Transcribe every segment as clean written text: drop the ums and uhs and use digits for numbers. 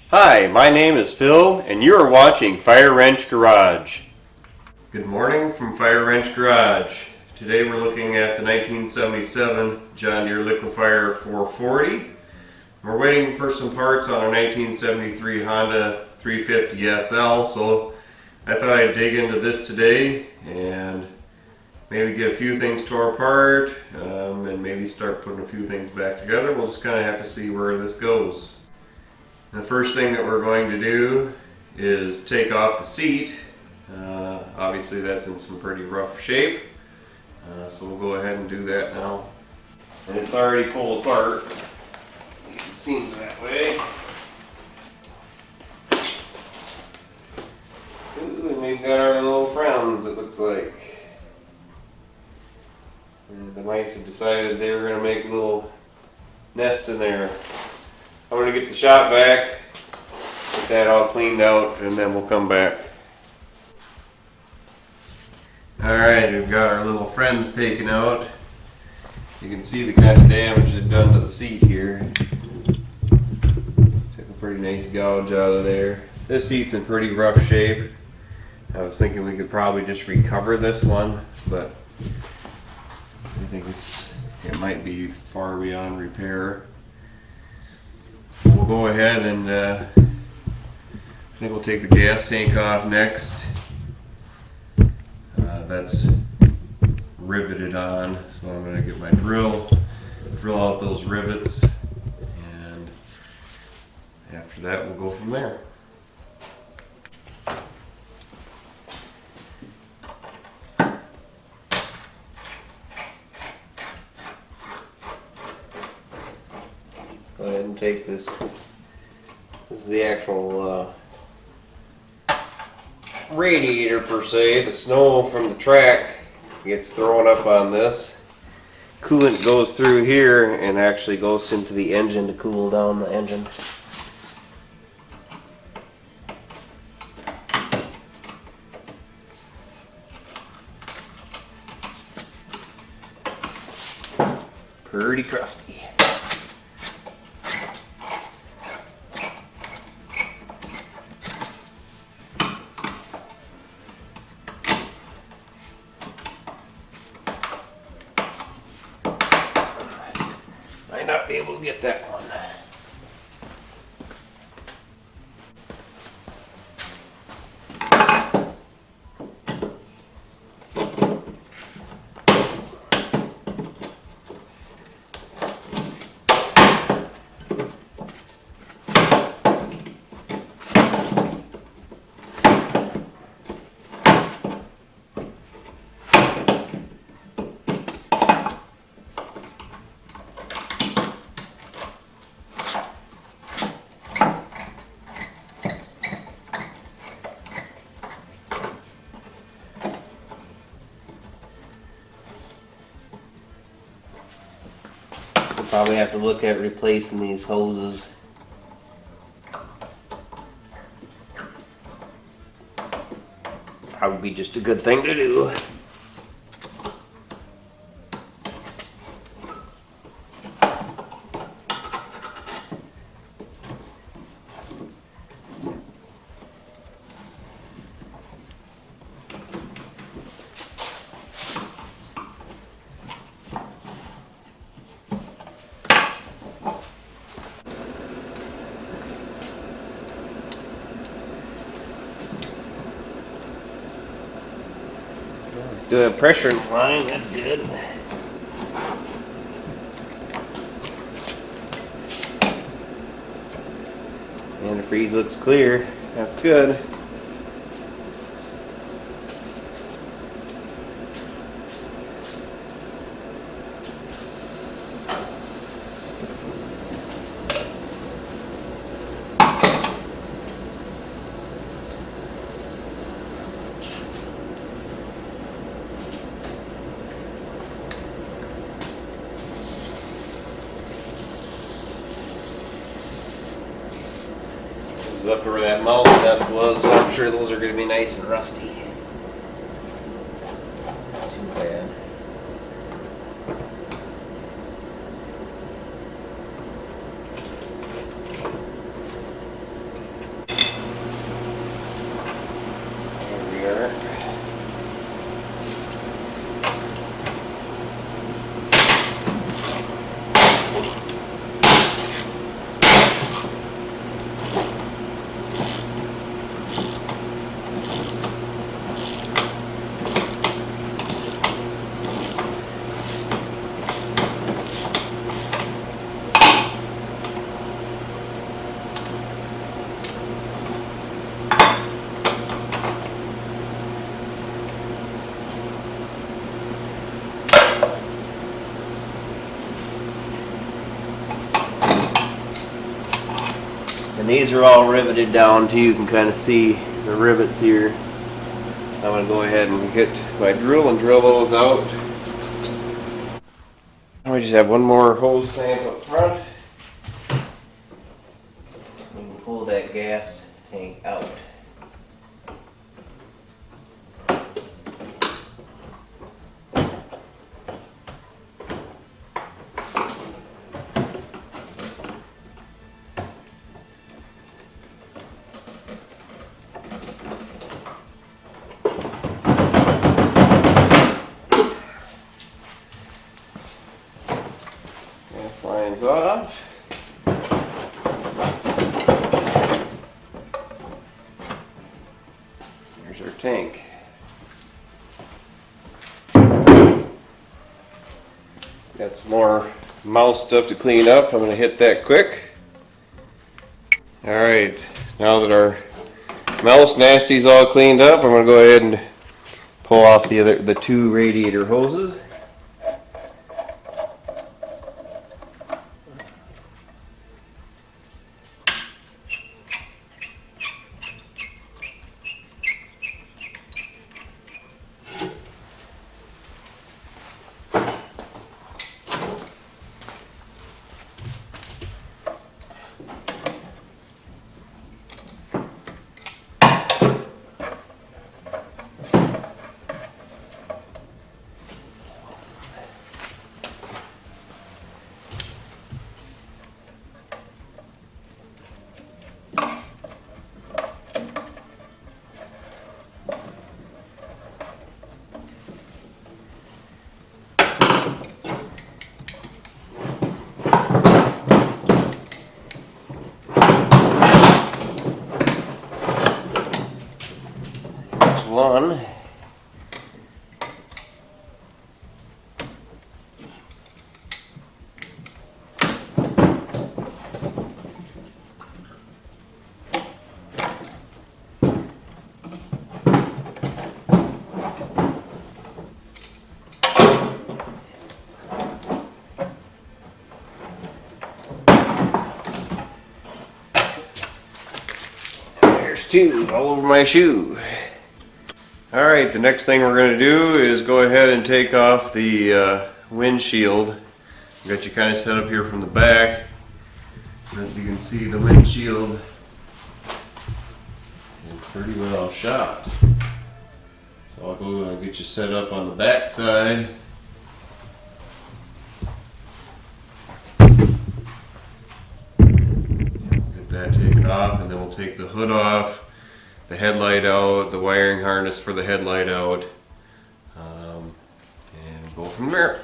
Hi, my name is Phil, and you are watching Fire Wrench Garage. Good morning from Fire Wrench Garage. Today we're looking at the 1977 John Deere Liquifire 440. We're waiting for some parts on our 1973 Honda 350 SL, so I thought I'd dig into this today and maybe get a few things tore apart and maybe start putting a few things back together. We'll just kind of have to see where this goes. The first thing that we're going to do is take off the seat. Obviously that's in some pretty rough shape, so we'll go ahead and do that now. And it's already pulled apart, at least it seems that way. Ooh, and we've got our little friends, it looks like. And the mice have decided they were going to make a little nest in there. I'm going to get the shop back, get that all cleaned out, and then we'll come back. Alright, we've got our little friends taken out. You can see the kind of damage they've done to the seat here. Took a pretty nice gouge out of there. This seat's in pretty rough shape. I was thinking we could probably just recover this one, but I think it might be far beyond repair. We'll go ahead and I think we'll take the gas tank off next. That's riveted on, so I'm going to get my drill out those rivets, and after that we'll go from there. Go ahead and take this. This is the actual radiator per se. The snow from the track gets thrown up on this. Coolant goes through here and actually goes into the engine to cool down the engine. Pretty crusty. Might not be able to get that one. Probably have to look at replacing these hoses. Probably be just a good thing to do. Let's do a pressure line, that's good. And the freeze looks clear, that's good. Up to where that mouse nest was, so I'm sure those are going to be nice and rusty. Not too bad. And these are all riveted down too. You can kind of see the rivets here. I'm going to go ahead and get my drill and drill those out. We just have one more hose clamp up front. And we'll pull that gas tank out. Gas line's off. There's our tank. Got some more mouse stuff to clean up. I'm going to hit that quick. Alright, now that our mouse nasty's all cleaned up, I'm going to go ahead and pull off the two radiator hoses. One. There's two all over my shoe. Alright, the next thing we're going to do is go ahead and take off the windshield. I've got you kind of set up here from the back. As you can see, the windshield is pretty well shot. So I'll go and get you set up on the back side. Get that taken off, and then we'll take the hood off, the headlight out, the wiring harness for the headlight out, and go from there.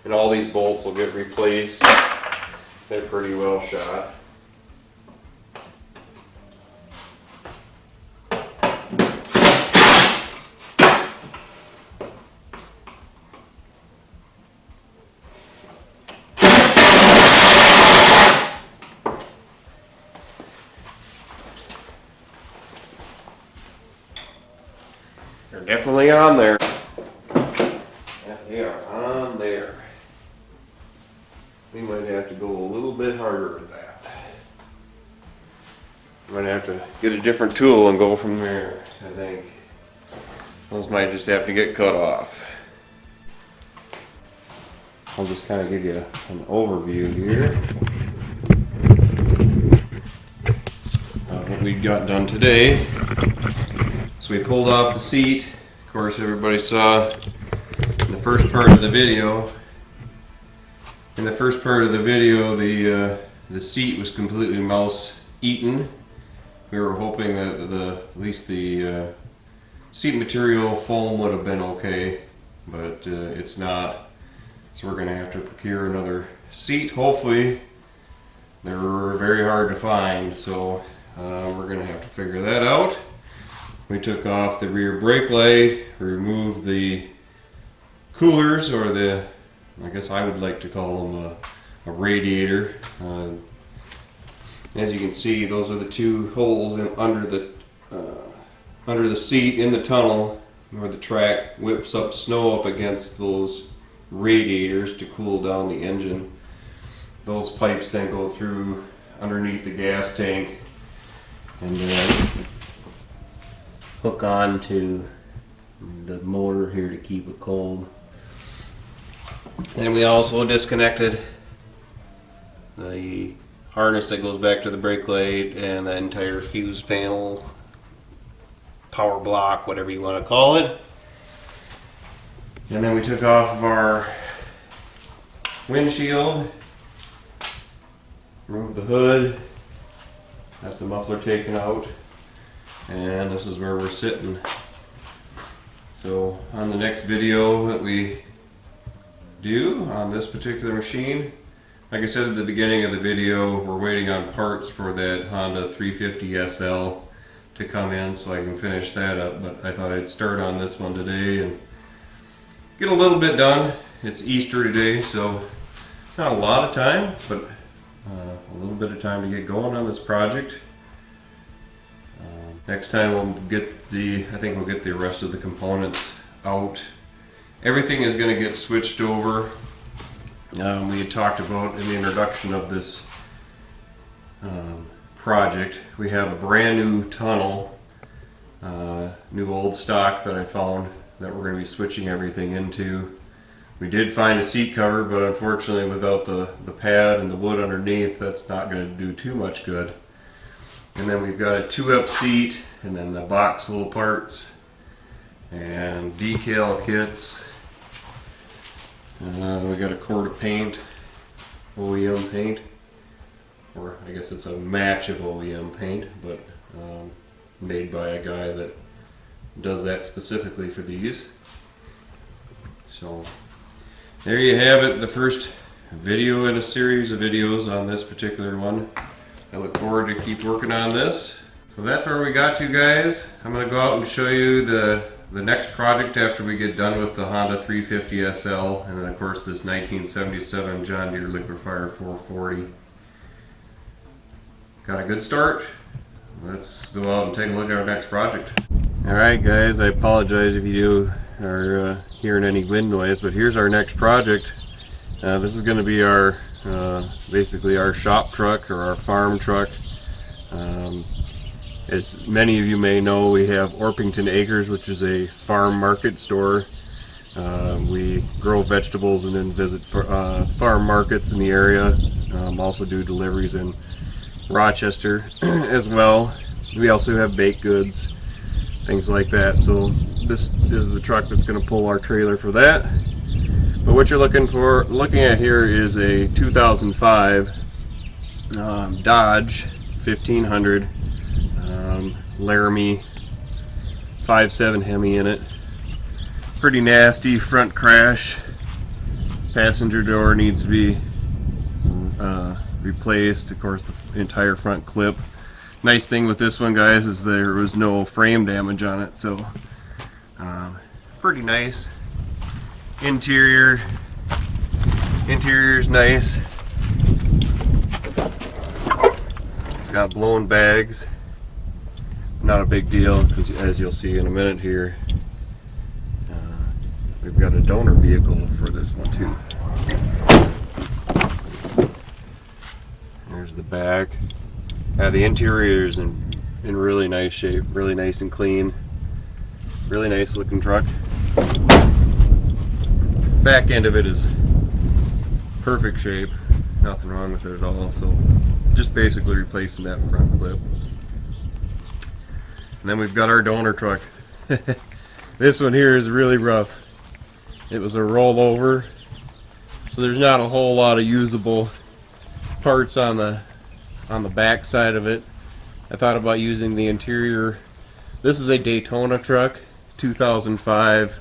And all these bolts will get replaced. They're pretty well shot. They're definitely on there. Yeah, they are on there. We might have to go a little bit harder with that. Might have to get a different tool and go from there, I think. Those might just have to get cut off. I'll just kind of give you an overview here of what we got done today. So we pulled off the seat. Of course, everybody saw in the first part of the video. In the first part of the video, the seat was completely mouse eaten. We were hoping that at least the seat material foam would have been okay. but it's not. So we're going to have to procure another seat. Hopefully, they're very hard to find, so we're going to have to figure that out. We took off the rear brake light, removed the coolers, or the, I guess I would like to call them a radiator. As you can see, those are the two holes under the seat in the tunnel where the track whips up snow up against those radiators to cool down the engine. Those pipes then go through underneath the gas tank and then hook on to the motor here to keep it cold. And we also disconnected the harness that goes back to the brake light and the entire fuse panel, power block, whatever you want to call it. And then we took off of our windshield, removed the hood, got the muffler taken out, and this is where we're sitting. So on the next video that we do on this particular machine, like I said at the beginning of the video, we're waiting on parts for that Honda 350 SL to come in so I can finish that up, but I thought I'd start on this one today and get a little bit done. It's Easter today, so not a lot of time, but a little bit of time to get going on this project. Next time we'll get I think we'll get the rest of the components out. Everything is going to get switched over. We had talked about in the introduction of this project, we have a brand new tunnel, new old stock that I found that we're going to be switching everything into. We did find a seat cover, but unfortunately without the pad and the wood underneath, that's not going to do too much good. And then we've got a 2-up seat, and then the box full of parts and decal kits. We got a quart of paint, OEM paint, or I guess it's a match of OEM paint, but made by a guy that does that specifically for these. So there you have it, the first video in a series of videos on this particular one. I look forward to keep working on this. So that's where we got to, guys. I'm going to go out and show you the next project after we get done with the Honda 350 SL, and then of course this 1977 John Deere Liquifire 440. Got a good start. Let's go out and take a look at our next project. Alright guys, I apologize if you are hearing any wind noise, but here's our next project. This is going to be our basically our shop truck or our farm truck. As many of you may know, we have Orpington Acres, which is a farm market store. We grow vegetables and then visit farm markets in the area. Also do deliveries in Rochester as well. We also have baked goods, things like that. So this is the truck that's going to pull our trailer for that. But what you're looking at here is a 2005 Dodge 1500 Laramie 5.7 Hemi in it. Pretty nasty front crash. Passenger door needs to be replaced. Of course, the entire front clip. Nice thing with this one, guys, is there was no frame damage on it, so pretty nice. Interior's nice. It's got blown bags. Not a big deal, because as you'll see in a minute here, we've got a donor vehicle for this one too. There's the back. The interior is in really nice shape, really nice and clean. Really nice looking truck. Back end of it is perfect shape, nothing wrong with it at all, so just basically replacing that front clip. And then we've got our donor truck. This one here is really rough. It was a rollover, so there's not a whole lot of usable parts on the back side of it. I thought about using the interior. This is a Daytona truck, 2005.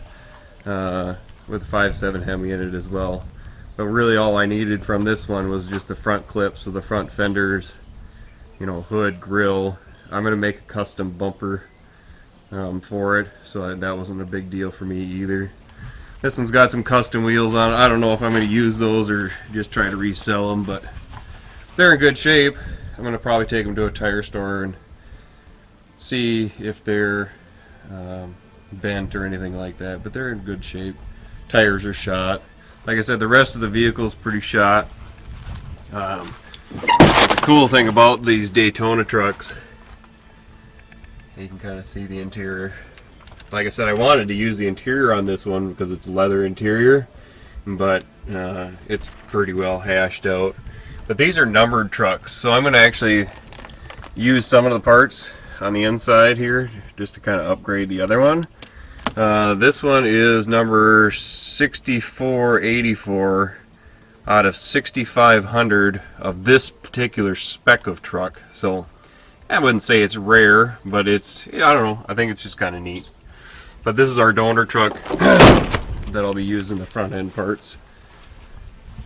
with a 5.7 Hemi in it as well. But really all I needed from this one was just the front clips, so the front fenders, you know, hood, grill. I'm going to make a custom bumper for it, so that wasn't a big deal for me either. This one's got some custom wheels on it. I don't know if I'm going to use those or just try to resell them, but they're in good shape. I'm going to probably take them to a tire store and see if they're bent or anything like that, but they're in good shape. Tires are shot. Like I said, the rest of the vehicle is pretty shot. The cool thing about these Daytona trucks, you can kind of see the interior. Like I said, I wanted to use the interior on this one because it's leather interior, but it's pretty well hashed out. But these are numbered trucks, so I'm going to actually use some of the parts on the inside here just to kind of upgrade the other one. This one is number 6484 out of 6,500 of this particular spec of truck. So I wouldn't say it's rare, but it's, I don't know, I think it's just kind of neat. But this is our donor truck that I'll be using the front end parts.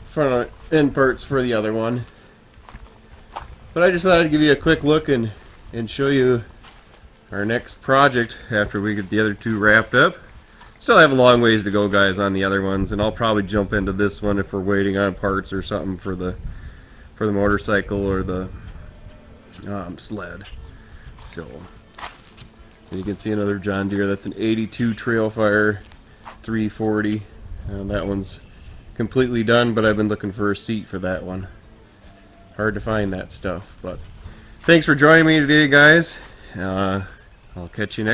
Front end parts for the other one. But I just thought I'd give you a quick look and show you our next project after we get the other two wrapped up. Still have a long ways to go, guys, on the other ones, and I'll probably jump into this one if we're waiting on parts or something for the motorcycle or the sled. So you can see another John Deere. That's an 82 Trailfire 340. That one's completely done, but I've been looking for a seat for that one. Hard to find that stuff, but thanks for joining me today, guys. I'll catch you next